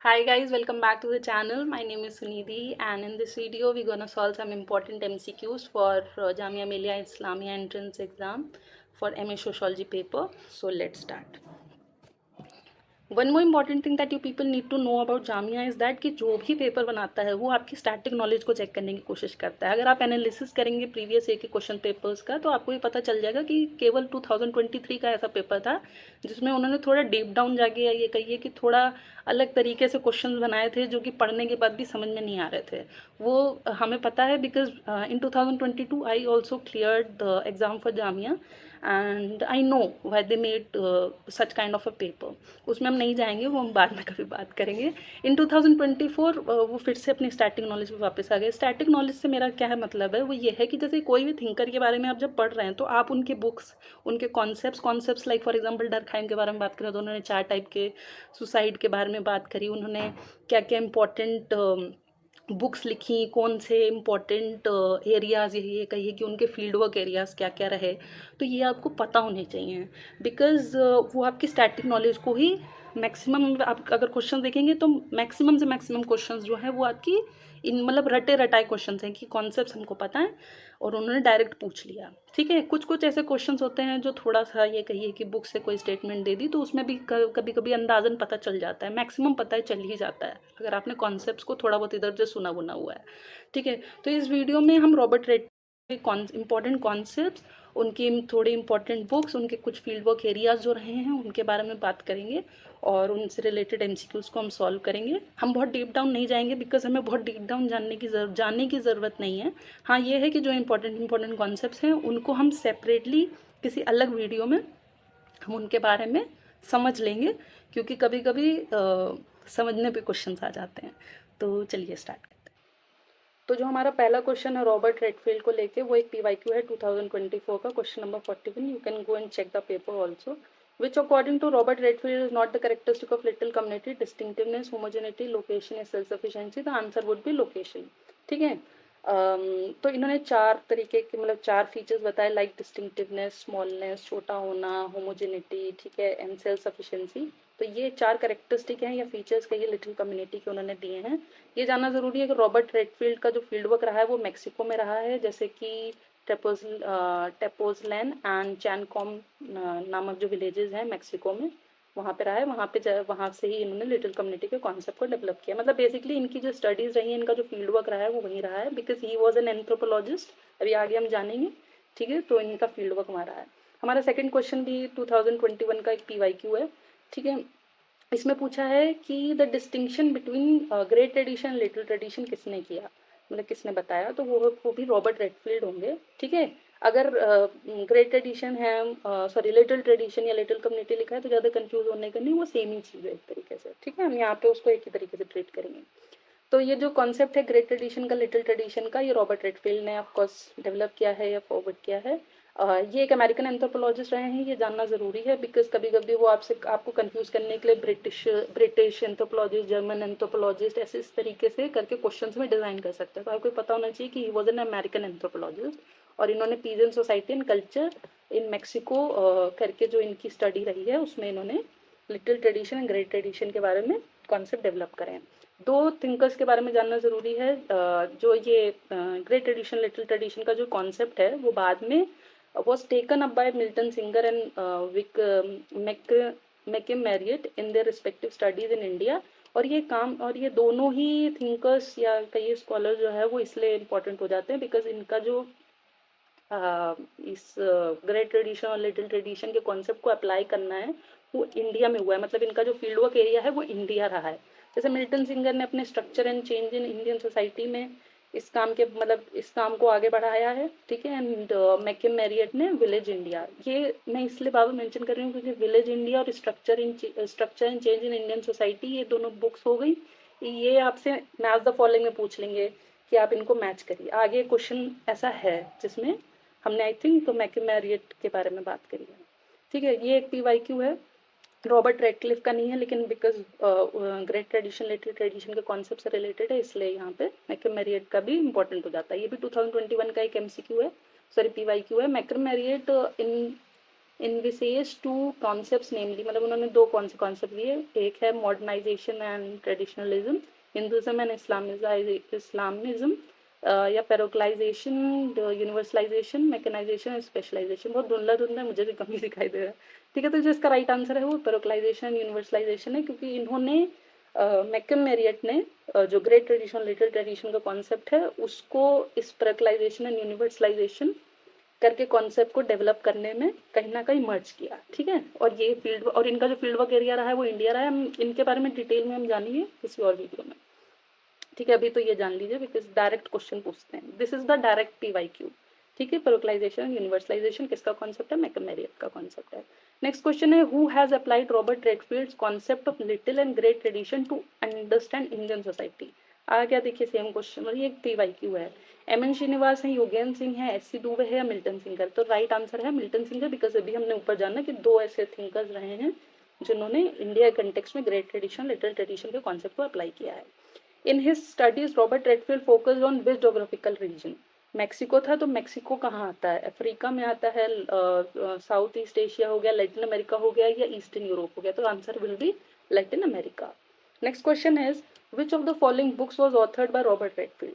Hi guys, welcome back to the channel. My name is Sunidhi and in this video we're gonna solve some important MCQs for Jamia Millia Islamia entrance exam for MA Sociology paper. So let's start. One more important thing that you people need to know about Jamia is that कि जो भी paper बनाता है वो आपकी static knowledge को check करने की कोशिश करता है. अगर आप एनालिसिस करेंगे प्रीवियस ईयर के क्वेश्चन पेपर्स का तो आपको ये पता चल जाएगा कि केवल 2023 का ऐसा पेपर था जिसमें उन्होंने थोड़ा डीप डाउन जाके ये कहिए कि थोड़ा अलग तरीके से क्वेश्चन बनाए थे जो कि पढ़ने के बाद भी समझ में नहीं आ रहे थे. वो हमें पता है because in 2022 I also cleared the exam for Jamia and I know why they made such kind of a paper. उसमें हम नहीं जाएंगे, वो हम बाद में कभी बात करेंगे. इन 2024 वो फिर से अपनी स्टैटिक नॉलेज पे वापस आ गए. स्टैटिक नॉलेज से मेरा क्या है मतलब है, वो ये है कि जैसे कोई भी थिंकर के बारे में आप जब पढ़ रहे हैं तो आप उनके बुक्स, उनके concepts like for example Durkheim के बारे में बात करें तो उन्होंने 4 टाइप के सुसाइड के बारे में बात करी. उन्होंने क्या क्या इंपॉर्टेंट बुक्स लिखी, कौन से इम्पॉर्टेंट एरियाज़, ये कहिए कि उनके फील्ड वर्क एरियाज़ क्या क्या रहे, तो ये आपको पता होने चाहिए. बिकॉज़ वो आपकी स्टैटिक नॉलेज को ही मैक्सिमम, आप अगर क्वेश्चन देखेंगे तो मैक्सिमम से मैक्सिमम क्वेश्चंस जो हैं वो आपकी इन मतलब रटे रटाए क्वेश्चंस हैं कि कॉन्सेप्ट्स हमको पता है और उन्होंने डायरेक्ट पूछ लिया. ठीक है, कुछ कुछ ऐसे क्वेश्चंस होते हैं जो थोड़ा सा ये कहिए कि बुक से कोई स्टेटमेंट दे दी तो उसमें भी कभी कभी अंदाजन पता चल जाता है, मैक्सिमम पता है चल ही जाता है अगर आपने कॉन्सेप्ट्स को थोड़ा बहुत इधर से सुना बुना हुआ है. ठीक है, तो इस वीडियो में हम रॉबर्ट रेट इंपॉर्टेंट कॉन्सेप्ट्स, उनकी थोड़ी इंपॉर्टेंट बुक्स, उनके कुछ फील्ड वर्क एरियाज जो रहे हैं उनके बारे में बात करेंगे और उनसे रिलेटेड एमसीक्यूज को हम सॉल्व करेंगे. हम बहुत डीप डाउन नहीं जाएंगे बिकॉज हमें बहुत डीप डाउन जानने की ज़रूरत नहीं है. हाँ, ये है कि जो इंपॉर्टेंट कॉन्सेप्ट्स हैं उनको हम सेपरेटली किसी अलग वीडियो में हम उनके बारे में समझ लेंगे, क्योंकि कभी कभी समझने पे क्वेश्चंस आ जाते हैं. तो चलिए स्टार्ट. तो जो हमारा पहला क्वेश्चन है रॉबर्ट रेडफील्ड को लेके, वो एक पीवाईक्यू है 2024 का, question number 41. You can go and check the paper also. Which according to Robert Redfield is not the characteristic of little community: distinctiveness, homogeneity, location या self sufficiency. The answer would be location. ठीक है. तो इन्होंने 4 तरीके के मतलब 4 features बताए, like distinctiveness, smallness, छोटा होना, होमोजेनिटी, ठीक है, एंड सेल्फ सफिशिएंसी. तो ये 4 कैरेक्टरिस्टिक हैं या फीचर्स कहिए लिटिल कम्युनिटी के उन्होंने दिए हैं. ये जानना ज़रूरी है कि रॉबर्ट रेडफील्ड का जो फील्ड वर्क रहा है वो मेक्सिको में रहा है, जैसे कि टेपोजलैन एंड चैनकॉम नामक जो विलेजेस हैं मेक्सिको में, वहाँ पे रहा है. वहाँ से ही इन्होंने लिटिल कम्युनिटी के कॉन्सेप्ट को डेवलप किया. मतलब बेसिकली इनकी जो स्टडीज़ रही है, इनका जो फील्ड वर्क रहा है वो वहीं रहा है, because he was N anthropologist. अभी आगे हम जानेंगे. ठीक है, तो इनका फील्ड वर्क वहाँ रहा है. हमारा सेकेंड क्वेश्चन भी 2021 का एक पीवाईक्यू है. ठीक है, इसमें पूछा है कि the distinction between great tradition little tradition किसने किया, मतलब किसने बताया, तो वो भी रॉबर्ट रेडफील्ड होंगे. ठीक है, अगर ग्रेट ट्रेडिशन है, सॉरी लिटिल ट्रेडिशन या लिटिल कम्युनिटी लिखा है तो ज़्यादा कंफ्यूज होने का नहीं, वो सेम ही चीज़ है एक तरीके से. ठीक है, हम यहाँ पे उसको एक ही तरीके से ट्रीट करेंगे. तो ये जो कॉन्सेप्ट है ग्रेट ट्रेडिशन का लिटिल ट्रेडिशन का, ये रॉबर्ट रेडफील्ड ने ऑफकोर्स डेवलप किया है या फॉरवर्ड किया है. ये एक अमेरिकन एंथ्रोपोलॉजिस्ट रहे हैं, ये जानना ज़रूरी है बिकॉज कभी कभी वो आपको कंफ्यूज करने के लिए ब्रिटिश एंथ्रोपोलॉजिस्ट, जर्मन एंथ्रोपोलॉजिस्ट, ऐसे इस तरीके से करके क्वेश्चन में डिज़ाइन कर सकते हैं. तो आपको पता होना चाहिए कि he was an American anthropologist और इन्होंने peasant society and culture in Mexico करके जो इनकी स्टडी रही है उसमें इन्होंने little tradition and great tradition के बारे में कॉन्सेप्ट डेवलप करें हैं. 2 थिंकर्स के बारे में जानना ज़रूरी है. जो ये ग्रेट ट्रेडिशन लिटिल ट्रेडिशन का जो कॉन्सेप्ट है वो बाद में was taken up by Milton Singer and Vic Mackim Marriott in their respective studies in India. और ये दोनों ही थिंकर्स या कई स्कॉलर जो है वो इसलिए इम्पोर्टेंट हो जाते हैं बिकॉज इनका जो इस ग्रेट ट्रेडिशन और लिटिल ट्रेडिशन के कॉन्सेप्ट को अप्लाई करना है वो इंडिया में हुआ है. मतलब इनका जो फील्ड वर्क एरिया है वो इंडिया रहा है. जैसे मिल्टन सिंगर ने अपने structure and change in Indian society में इस काम को आगे बढ़ाया है. ठीक है, एंड मैकिम मैरियट ने विलेज इंडिया. ये मैं इसलिए बाबा मेंशन कर रही हूँ क्योंकि विलेज इंडिया और structure and change in Indian society, ये दोनों बुक्स हो गई. ये आपसे मैच द फॉलोइंग में पूछ लेंगे कि आप इनको मैच करिए. आगे क्वेश्चन ऐसा है जिसमें हमने आई थिंक तो मैकिम मैरियट के बारे में बात करी है. ठीक है, ये एक पीवाईक्यू है, रॉबर्ट रेडक्लिफ का नहीं है, लेकिन because great tradition little tradition के कॉन्सेप्ट से रिलेटेड है इसलिए यहाँ पे मैकिम मैरियट का भी इंपॉर्टेंट हो जाता है. ये भी 2021 का एक एमसीक्यू है, सॉरी पीवाईक्यू है. मैकिम मैरियट इन इन विशेष टू कॉन्सेप्ट्स नेमली, मतलब उन्होंने दो कौन से कॉन्सेप्ट दिए, एक है modernisation and traditionalism, Hinduism and Islamism, या parochialisation, universalisation, mechanisation and specialisation. बहुत धुंधला धुंधला, मुझे भी कम ही दिखाई दे रहा है। ठीक है, तो जो इसका राइट आंसर है वो पेरोक्लाइजेशन यूनिवर्सलाइजेशन है, क्योंकि इन्होंने मैकम मेरियट ने जो ग्रेट ट्रेडिशन लिटिल ट्रेडिशन का कॉन्सेप्ट है उसको इस पेरोक्लाइजेशन एंड यूनिवर्सलाइजेशन करके कॉन्सेप्ट को डेवलप करने में कहीं ना कहीं मर्ज किया। ठीक है, और ये फील्ड और इनका जो फील्ड वर्क एरिया रहा है वो इंडिया रहा है। हम इनके बारे में डिटेल में हम जानेंगे किसी और वीडियो में। ठीक है, अभी तो ये जान लीजिए बिकॉज डायरेक्ट क्वेश्चन पूछते हैं, this is the direct PYQ। ठीक है, पेरोक्लाइजेशन यूनिवर्सलाइजेशन किसका कॉन्सेप्ट है, मैकम मेरियट का कॉन्सेप्ट है। नेक्स्ट क्वेश्चन है, who has applied Robert Redfield's concept of little and great tradition to understand Indian society. आ गया, देखिए सेम क्वेश्चन, और ये एक PYQ है। MN श्रीनिवास है, योगेंद्र सिंह है, SC दुबे है या मिल्टन सिंह है। तो राइट आंसर है मिल्टन सिंह है, बिकॉज अभी हमने ऊपर जाना कि दो ऐसे थिंकर्स रहे हैं जिन्होंने इंडिया कंटेक्स्ट में ग्रेट ट्रेडिशन लिटिल ट्रेडिशन के कॉन्सेप्ट को अप्लाई किया है। In his studies, Robert Redfield focused on which geographical region? Mexico था, तो मैक्सिको कहाँ आता है, अफ्रीका में आता है, साउथ ईस्ट एशिया हो गया, लैटिन अमेरिका हो गया, या ईस्टर्न यूरोप हो गया। तो answer will be Latin America. Next question is, which of the following books was authored by Robert Redfield?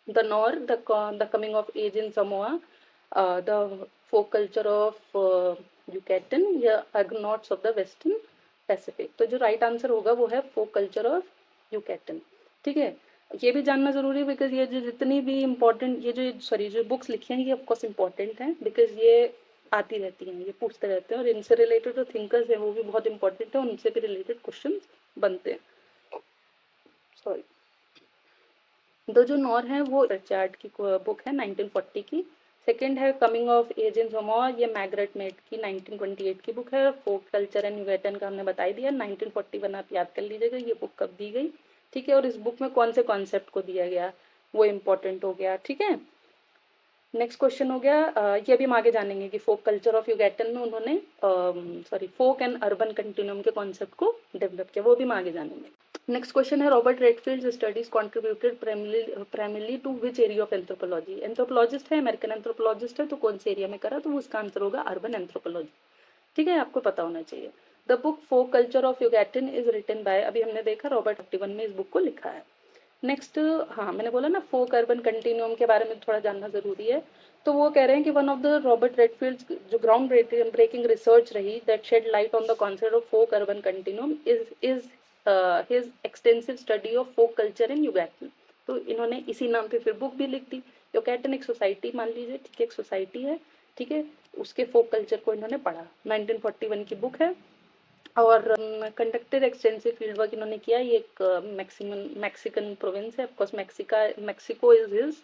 The Nor, the Coming of Age in Samoa, the Folk Culture of Yucatan, या Argonauts of the Western Pacific। तो जो right answer होगा वो है फोक culture of यूकैटन। ठीक है, ये भी जानना जरूरी है बिकॉज ये जो जितनी भी इम्पोर्टेंट ये जो सॉरी जो बुक्स लिखी हैं ये ऑफकोर्स इम्पोर्टेंट हैं, बिकॉज ये आती रहती हैं, ये पूछते रहते हैं, और इनसे रिलेटेड जो थिंकर्स हैं वो भी बहुत इंपॉर्टेंट है, उनसे भी रिलेटेड क्वेश्चन बनते हैं। सॉरी, दो जो नॉर है वो चार्ट की बुक है 1940 की। सेकंड है कमिंग ऑफ एज इन सोमोआ, ये मैग्रेट मेट की 1928 की बुक है। फोक कल्चर एंड यूगेटन का हमने बता दिया, 1941 आप याद कर लीजिएगा ये बुक कब दी गई। ठीक है, और इस बुक में कौन से कॉन्सेप्ट को दिया गया वो इम्पोर्टेंट हो गया। ठीक है, नेक्स्ट क्वेश्चन हो गया, ये अभी हम आगे जानेंगे कि फोक कल्चर ऑफ यूगेटन में उन्होंने sorry folk and urban continuum के कॉन्सेप्ट को डेवलप किया, वो भी हम आगे जानेंगे। नेक्स्ट क्वेश्चन है, Robert Redfield studies contributed primarily to which area of anthropology. Anthropologist है, अमेरिकन एंथ्रोपोलॉजिस्ट है, तो कौन से एरिया में करा, तो उसका आंसर होगा अर्बन एंथ्रोपोलॉजी। ठीक है, आपको पता होना चाहिए। The book folk culture of Yucatan is written by, अभी हमने देखा रॉबर्ट 51 में इस बुक को लिखा है। नेक्स्ट, हाँ मैंने बोला ना फोक अर्बन कंटिन्यूम के बारे में थोड़ा जानना जरूरी है, तो वो कह रहे हैं कि one of the Robert Redfield जो ग्राउंड ब्रेकिंग रिसर्च रही that shed light on the concept of folk urban continuum is his extensive study of folk culture in Yucatan. तो इन्होंने इसी नाम पे फिर बुक भी लिख दी। यूगैटन एक सोसाइटी मान लीजिए, ठीक है, एक सोसाइटी है, ठीक है, उसके फोक कल्चर को इन्होंने पढ़ा। 1941 की बुक है, और कंडक्टेड एक्सटेंसिव फील्ड वर्क इन्होंने किया। ये एक मैक्सिकन प्रोविंस है, of course Mexico is his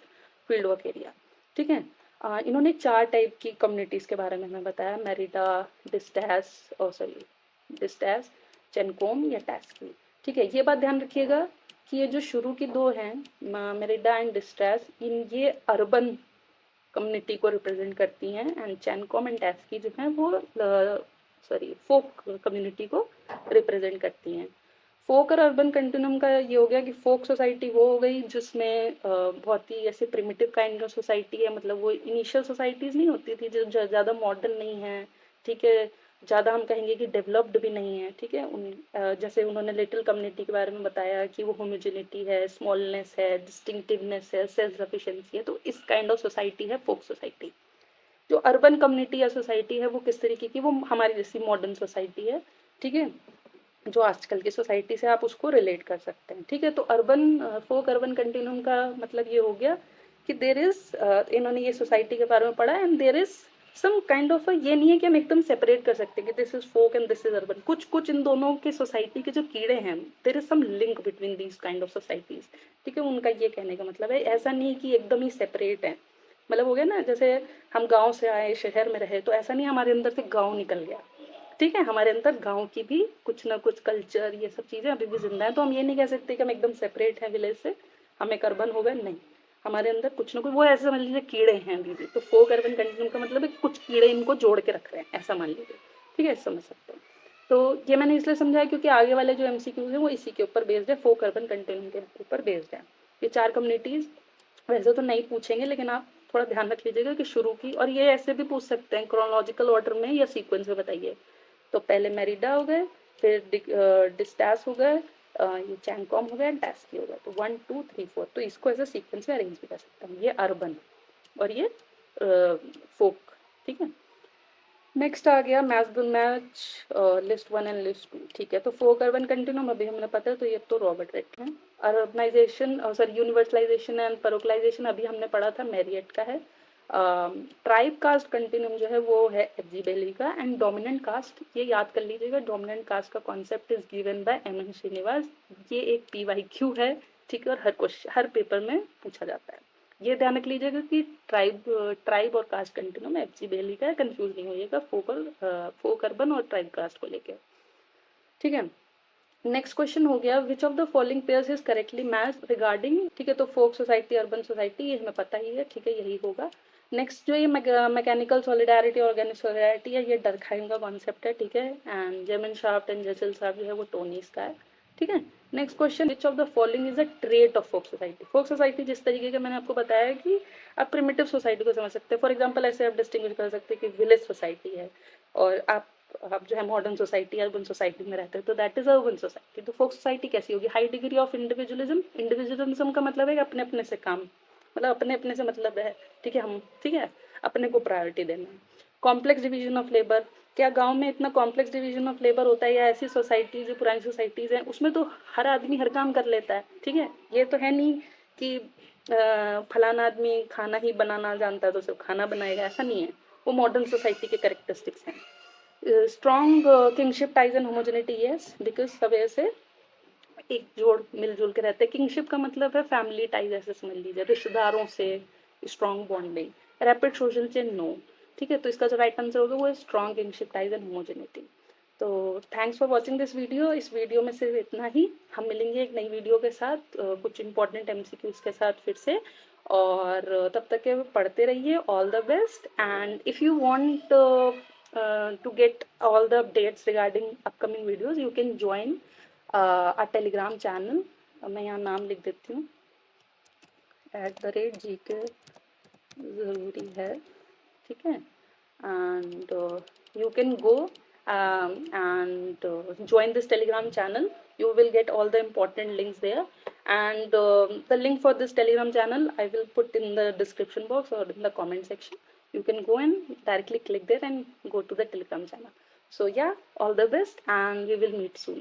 field work area. ठीक है, इन्होंने 4 टाइप की कम्युनिटीज़ के बारे में हमें बताया, मेरिडा, डिस्टैस, चेनकोम या टैस्की। ठीक है, ये बात ध्यान रखिएगा कि ये जो शुरू की 2 हैं, मेरिडा एंड डिस्टैस, ये अर्बन कम्युनिटी को रिप्रेजेंट करती हैं, एंड चेनकोम एंड टैस्की जो हैं वो फोक कम्युनिटी को रिप्रेजेंट करती हैं। फोक और अर्बन कंटिन्यूम का ये हो गया कि फोक सोसाइटी वो हो गई जिसमें बहुत ही ऐसे प्रिमिटिव काइंड ऑफ सोसाइटी है, मतलब वो इनिशियल सोसाइटीज़ नहीं होती थी जो ज़्यादा मॉडर्न नहीं है, ठीक है, ज़्यादा हम कहेंगे कि डेवलप्ड भी नहीं है। ठीक है, जैसे उन्होंने लिटिल कम्युनिटी के बारे में बताया कि वो होमोजेनिटी है, स्मॉलनेस है, डिस्टिंक्टिवनेस है, सेल्फ सफिशिएंसी है, तो इस काइंड ऑफ सोसाइटी है फोक सोसाइटी। जो अर्बन कम्युनिटी या सोसाइटी है वो किस तरीके की, वो हमारी जैसी मॉडर्न सोसाइटी है। ठीक है, जो आजकल की सोसाइटी से आप उसको रिलेट कर सकते हैं। ठीक है, तो अर्बन फोक अर्बन कंटिन्यूम का मतलब ये हो गया कि देर इज, इन्होंने ये सोसाइटी के बारे में पढ़ा, and there is some kind of, ये नहीं है कि हम एकदम सेपरेट कर सकते कि this is folk and this is urban. कुछ कुछ इन दोनों के सोसाइटी के जो कीड़े हैं, there is some link between these kind of societies. ठीक है, उनका ये कहने का मतलब है, ऐसा नहीं कि एकदम ही सेपरेट है। मतलब हो गया ना, जैसे हम गांव से आए शहर में रहे, तो ऐसा नहीं हमारे अंदर से गांव निकल गया। ठीक है, हमारे अंदर गांव की भी कुछ ना कुछ कल्चर, ये सब चीज़ें अभी भी जिंदा है। तो हम ये नहीं कह सकते कि हम एकदम सेपरेट हैं विलेज से, हम एक अर्बन हो गए, नहीं, हमारे अंदर कुछ ना कुछ वो ऐसे मान लीजिए कीड़े हैं अभी भी। तो फोक अर्बन कंटिन्यूम का मतलब है कुछ कीड़े इनको जोड़ के रख रहे हैं, ऐसा मान लीजिए। ठीक है, समझ सकते हो। तो ये मैंने इसलिए समझाया क्योंकि आगे वाले जो MCQs हैं वो इसी के ऊपर बेस्ड है, फोक अर्बन कंटिन्यूम के ऊपर बेस्ड है। ये 4 कम्युनिटीज़ वैसे तो नहीं पूछेंगे, लेकिन आप थोड़ा ध्यान रख लीजिएगा कि शुरू की, और ये ऐसे भी पूछ सकते हैं क्रोनोलॉजिकल ऑर्डर में या सीक्वेंस में बताइए। तो पहले मेरिडा हो गए, फिर डिस्टास हो गए, ये चैंगकॉम हो गया, टैस्की हो गया। तो 1 2 3 4, तो इसको ऐसे सीक्वेंस में अरेंज भी कर सकता हूँ। ये अर्बन और ये फोक, ठीक है। नेक्स्ट आ गया match the match list 1 and list 2, ठीक है। तो फोक अर्बन कंटिन्यूम अभी हमने पता है, तो ये तो रॉबर्ट रेट है। अर्बनाइजेशन सॉरी यूनिवर्सलाइजेशन एंड परोकलाइजेशन अभी हमने पढ़ा था, मैरियट का है। ट्राइब कास्ट कंटिन्यूम जो है वो है एफ जी बेली का। एंड डोमिनेंट कास्ट, ये याद कर लीजिएगा, डोमिनेंट कास्ट का concept is given by M N Srinivas. ये एक PYQ है, ठीक है, और हर पेपर में पूछा जाता है। ये ध्यान रख लीजिएगा कि ट्राइब और कास्ट कंटिन्यूम एफ जी बेली का है, कंफ्यूज नहीं होइएगा फोक अर्बन और ट्राइब कास्ट को लेकर, ठीक है। नेक्स्ट क्वेश्चन हो गया, विच of the following pairs is correctly match regarding, ठीक है। तो फोक सोसाइटी, अर्बन सोसाइटी, ये हमें पता ही है, ठीक है, यही होगा। नेक्स्ट जो ये मैकेनिकल सॉलिडारिटी, ऑर्गेनिक सॉलिडारिटी है, ये डरखाइम का कॉन्सेप्ट है, ठीक है। एंड जेमन शाफ्ट एंड जेसल शाफ्ट जो है वो टोनीस का है, ठीक है। Next question, which of the following is a trait of folk society. Folk society जिस तरीके का मैंने आपको बताया कि आप प्रिमिटिव सोसाइटी को समझ सकते हैं। फॉर एग्जाम्पल ऐसे आप डिस्टिंग्विश कर सकते हैं कि विलेज सोसाइटी है, और आप जो है मॉडर्न सोसाइटी, अर्बन सोसाइटी में रहते हैं, तो दैट इज अर्बन सोसाइटी। तो फोक सोसाइटी कैसी होगी, high degree of individualism. Individualism का मतलब है अपने अपने से काम, मतलब अपने अपने से मतलब है, ठीक है, हम, ठीक है, अपने को प्रायोरिटी देना। कॉम्प्लेक्स डिवीजन ऑफ लेबर, क्या गांव में इतना कॉम्प्लेक्स डिवीजन ऑफ लेबर होता है, या ऐसी सोसाइटीज जो पुरानी सोसाइटीज हैं उसमें तो हर आदमी हर काम कर लेता है, ठीक है। ये तो है नहीं कि फलाना आदमी खाना ही बनाना जानता है तो सिर्फ खाना बनाएगा, ऐसा नहीं है। वो मॉडर्न सोसाइटी के कैरेक्टरिस्टिक्स हैं। Strong kinship ties and homogeneity, yes, because सब ऐसे एक जोड़ मिलजुल के रहते हैं। किंगशिप का मतलब है फैमिली टाइज, ऐसे समझ लीजिए, रिश्तेदारों से strong bonding. Rapid social change, no, ठीक है। तो इसका जो राइट आंसर होगा वो है strong kinship ties and homogeneity. तो thanks for watching this video. इस वीडियो में सिर्फ इतना ही, हम मिलेंगे एक नई वीडियो के साथ, कुछ इंपॉर्टेंट MCQs के साथ फिर से। और तब तक के पढ़ते रहिए। All the best. And if you want to get all the updates regarding upcoming videos, you can join a telegram channel। मैं यहाँ नाम लिख देती हूँ, @GK ज़रूरी है, ठीक है। and you can go and join this telegram channel. You will get all the important links there, and the link for this telegram channel I will put in the description box or in the comment section. You can go and directly click there and go to the telegram channel. So yeah, all the best, and we will meet soon.